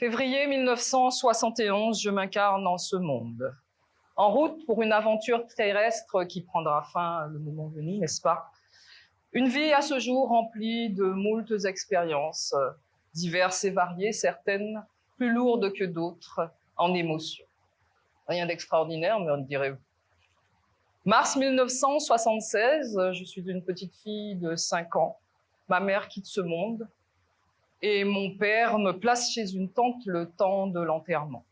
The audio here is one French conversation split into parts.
Février 1971, je m'incarne en ce monde. En route pour une aventure terrestre qui prendra fin le moment venu, n'est-ce pas? Une vie à ce jour remplie de moultes expériences, diverses et variées, certaines plus lourdes que d'autres en émotions. Rien d'extraordinaire, me direz-vous. Mars 1976, je suis une petite fille de 5 ans. Ma mère quitte ce monde et mon père me place chez une tante le temps de l'enterrement.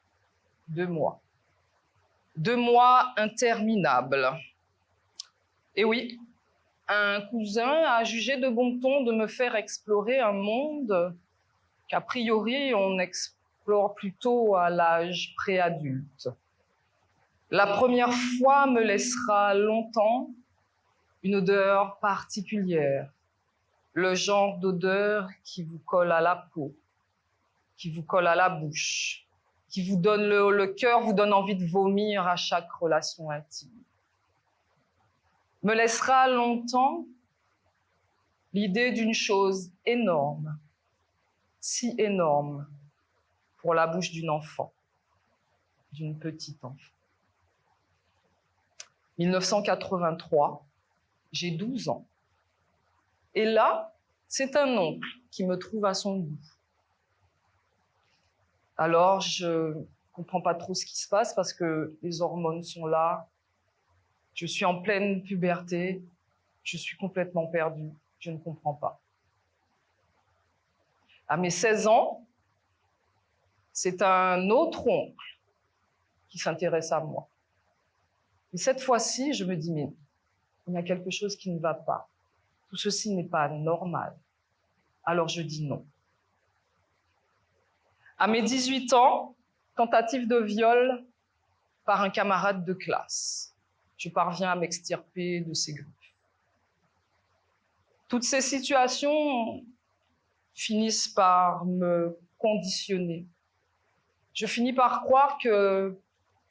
2 mois. 2 mois interminables. Et oui, un cousin a jugé de bon ton de me faire explorer un monde qu'a priori on explore plutôt à l'âge préadulte. La première fois me laissera longtemps une odeur particulière, le genre d'odeur qui vous colle à la peau, qui vous colle à la bouche, qui vous donne le cœur, vous donne envie de vomir à chaque relation intime. Me laissera longtemps l'idée d'une chose énorme, si énorme pour la bouche d'une enfant, d'une petite enfant. 1983, j'ai 12 ans. Et là, c'est un oncle qui me trouve à son goût. Alors, je ne comprends pas trop ce qui se passe parce que les hormones sont là. Je suis en pleine puberté. Je suis complètement perdue. Je ne comprends pas. À mes 16 ans, c'est un autre oncle qui s'intéresse à moi. Et cette fois-ci, je me dis, mais il y a quelque chose qui ne va pas. Tout ceci n'est pas normal. Alors je dis non. À mes 18 ans, tentative de viol par un camarade de classe. Je parviens à m'extirper de ses griffes. Toutes ces situations finissent par me conditionner. Je finis par croire que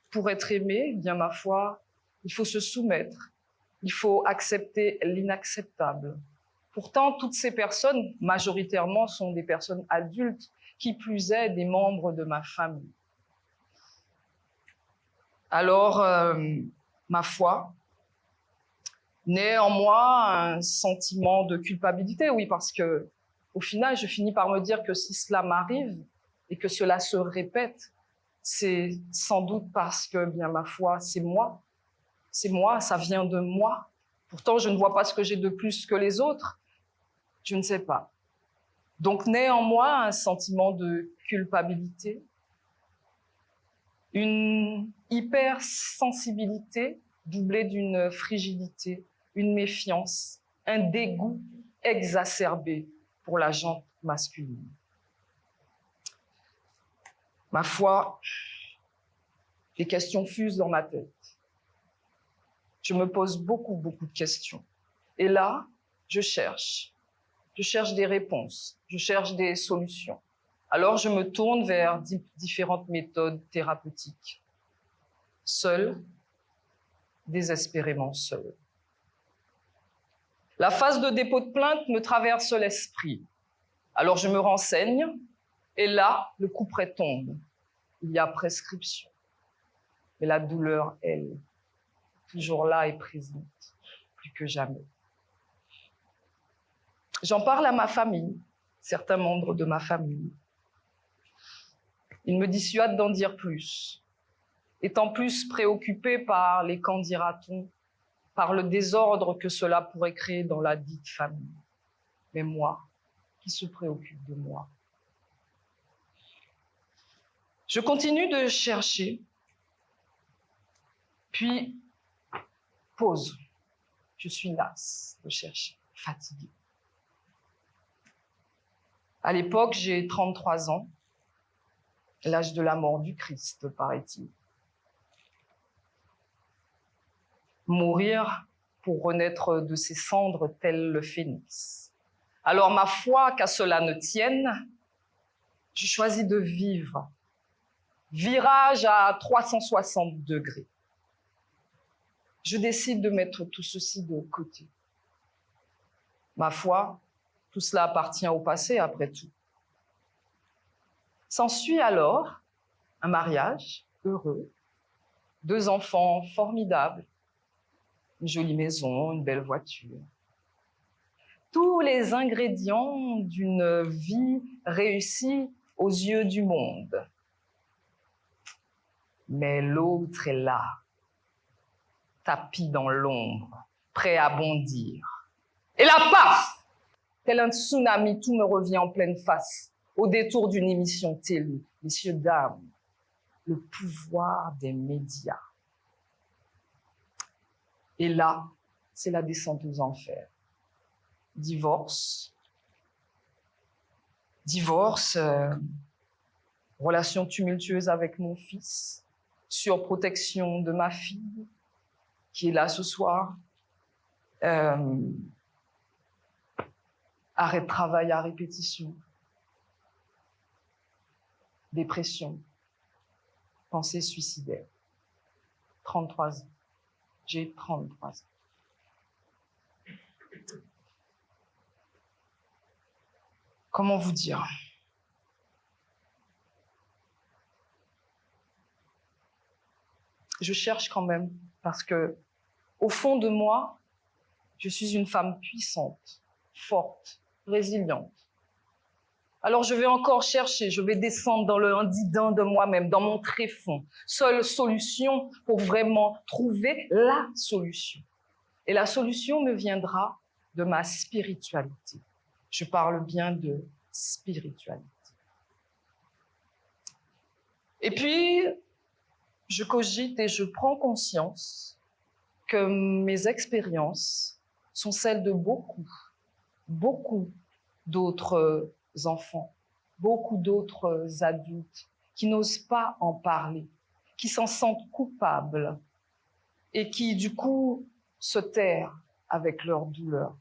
pour être aimé, bien ma foi, il faut se soumettre. Il faut accepter l'inacceptable. Pourtant, toutes ces personnes, majoritairement, sont des personnes adultes, qui plus est des membres de ma famille. Alors, ma foi, naît en moi un sentiment de culpabilité, oui, parce que au final, je finis par me dire que si cela m'arrive et que cela se répète, c'est sans doute parce que, bien ma foi, c'est moi, ça vient de moi. Pourtant, je ne vois pas ce que j'ai de plus que les autres. Je ne sais pas. Donc, naît en moi un sentiment de culpabilité, une hypersensibilité doublée d'une frigidité, une méfiance, un dégoût exacerbé pour la gente masculine. Ma foi, les questions fusent dans ma tête. Je me pose beaucoup de questions. Et là, je cherche des réponses, je cherche des solutions. Alors je me tourne vers différentes méthodes thérapeutiques. Seule, désespérément seule. La phase de dépôt de plainte me traverse l'esprit. Alors je me renseigne et là, le couperet tombe. Il y a prescription. Mais la douleur, elle, toujours là et présente, plus que jamais. J'en parle à ma famille, certains membres de ma famille. Ils me dissuadent d'en dire plus, étant plus préoccupés par les qu'en dira-t-on, par le désordre que cela pourrait créer dans la dite famille. Mais moi, qui se préoccupe de moi? Je continue de chercher, puis pause. Je suis lasse de chercher, fatiguée. À l'époque, j'ai 33 ans, l'âge de la mort du Christ, paraît-il. Mourir pour renaître de ses cendres tel le phénix. Alors, ma foi, qu'à cela ne tienne, je choisis de vivre. Virage à 360 degrés. Je décide de mettre tout ceci de côté. Ma foi, tout cela appartient au passé, après tout. S'ensuit alors un mariage heureux, 2 enfants formidables, une jolie maison, une belle voiture. Tous les ingrédients d'une vie réussie aux yeux du monde. Mais l'autre est là, tapis dans l'ombre, prêt à bondir. Et là, paf! Tel un tsunami, tout me revient en pleine face, au détour d'une émission télé. Messieurs, dames, le pouvoir des médias. Et là, c'est la descente aux enfers. Divorce, relation tumultueuse avec mon fils, surprotection de ma fille, qui est là ce soir, arrêt de travail à répétition, dépression, pensée suicidaire. 33 ans. J'ai 33 ans. Comment vous dire? Je cherche quand même, parce que, au fond de moi, je suis une femme puissante, forte, résiliente. Alors je vais encore chercher, je vais descendre dans le indidin de moi-même, dans mon tréfonds. Seule solution pour vraiment trouver la solution. Et la solution me viendra de ma spiritualité. Je parle bien de spiritualité. Et puis, je cogite et je prends conscience que mes expériences sont celles de beaucoup d'autres enfants, beaucoup d'autres adultes qui n'osent pas en parler, qui s'en sentent coupables et qui, du coup, se terrent avec leur douleur.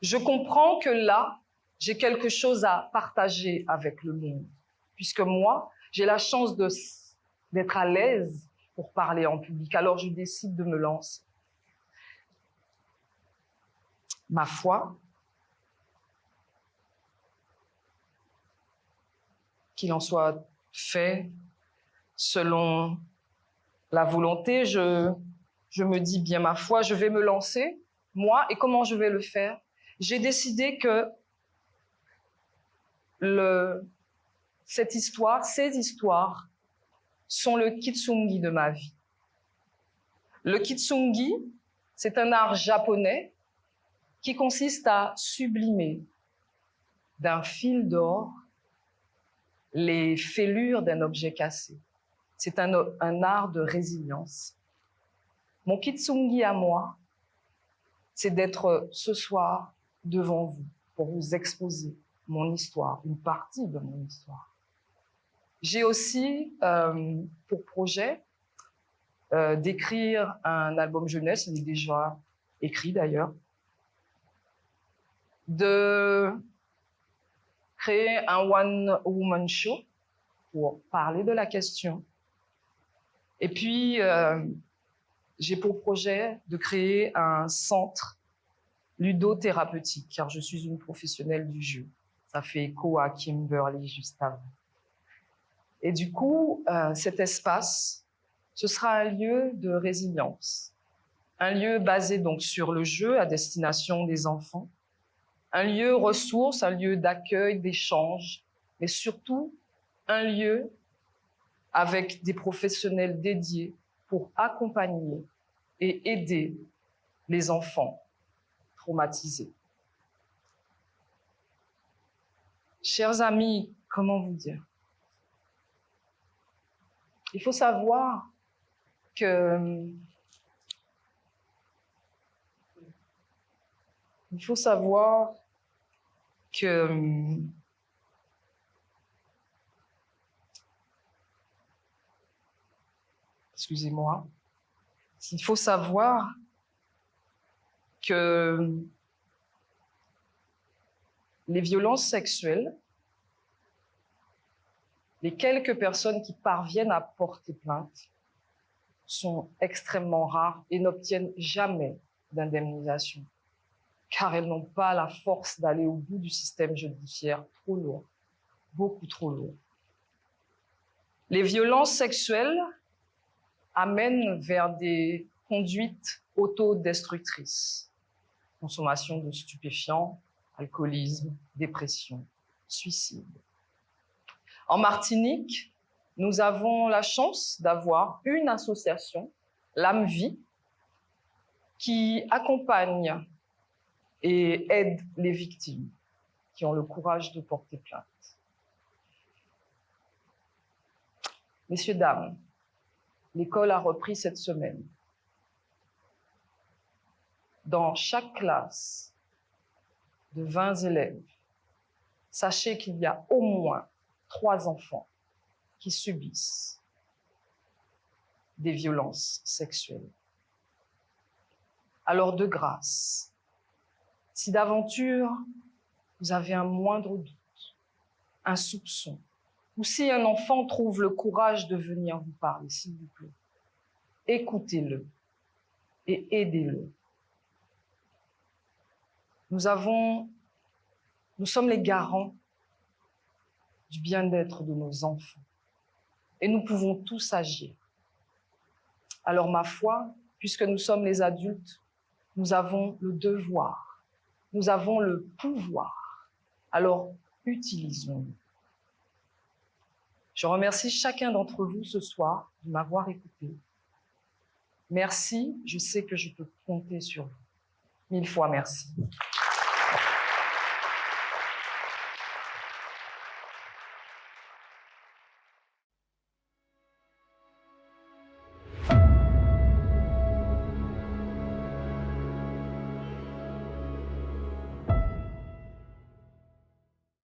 Je comprends que là, j'ai quelque chose à partager avec le monde, puisque moi, j'ai la chance d'être à l'aise pour parler en public. Alors, je décide de me lancer. Ma foi, qu'il en soit fait selon la volonté, je me dis bien ma foi, je vais me lancer, moi, et comment je vais le faire? J'ai décidé que ces histoires sont le kitsungi de ma vie. Le kitsungi, c'est un art japonais qui consiste à sublimer d'un fil d'or les fêlures d'un objet cassé. C'est un art de résilience. Mon kitsungi à moi, c'est d'être ce soir devant vous pour vous exposer mon histoire, une partie de mon histoire. J'ai aussi pour projet d'écrire un album jeunesse, il est déjà écrit d'ailleurs, de créer un one-woman show pour parler de la question. Et puis, j'ai pour projet de créer un centre ludothérapeutique, car je suis une professionnelle du jeu. Ça fait écho à Kimberly juste avant. Et du coup, cet espace, ce sera un lieu de résilience, un lieu basé donc sur le jeu à destination des enfants, un lieu ressource, un lieu d'accueil, d'échange, mais surtout un lieu avec des professionnels dédiés pour accompagner et aider les enfants traumatisés. Chers amis, comment vous dire? Il faut savoir que excusez-moi, il faut savoir que les violences sexuelles, les quelques personnes qui parviennent à porter plainte sont extrêmement rares et n'obtiennent jamais d'indemnisation, car elles n'ont pas la force d'aller au bout du système judiciaire, trop lourd, beaucoup trop lourd. Les violences sexuelles amènent vers des conduites autodestructrices. Consommation de stupéfiants, alcoolisme, dépression, suicide. En Martinique, nous avons la chance d'avoir une association, l'âme Vie, qui accompagne et aide les victimes qui ont le courage de porter plainte. Messieurs, dames, l'école a repris cette semaine. Dans chaque classe de 20 élèves, sachez qu'il y a au moins 3 enfants qui subissent des violences sexuelles. Alors, de grâce, si d'aventure vous avez un moindre doute, un soupçon, ou si un enfant trouve le courage de venir vous parler, s'il vous plaît, écoutez-le et aidez-le. Nous sommes les garants du bien-être de nos enfants et nous pouvons tous agir. Alors, ma foi, puisque nous sommes les adultes, nous avons le devoir, nous avons le pouvoir. Alors, utilisons-le. Je remercie chacun d'entre vous ce soir de m'avoir écouté. Merci, je sais que je peux compter sur vous. 1000 fois merci.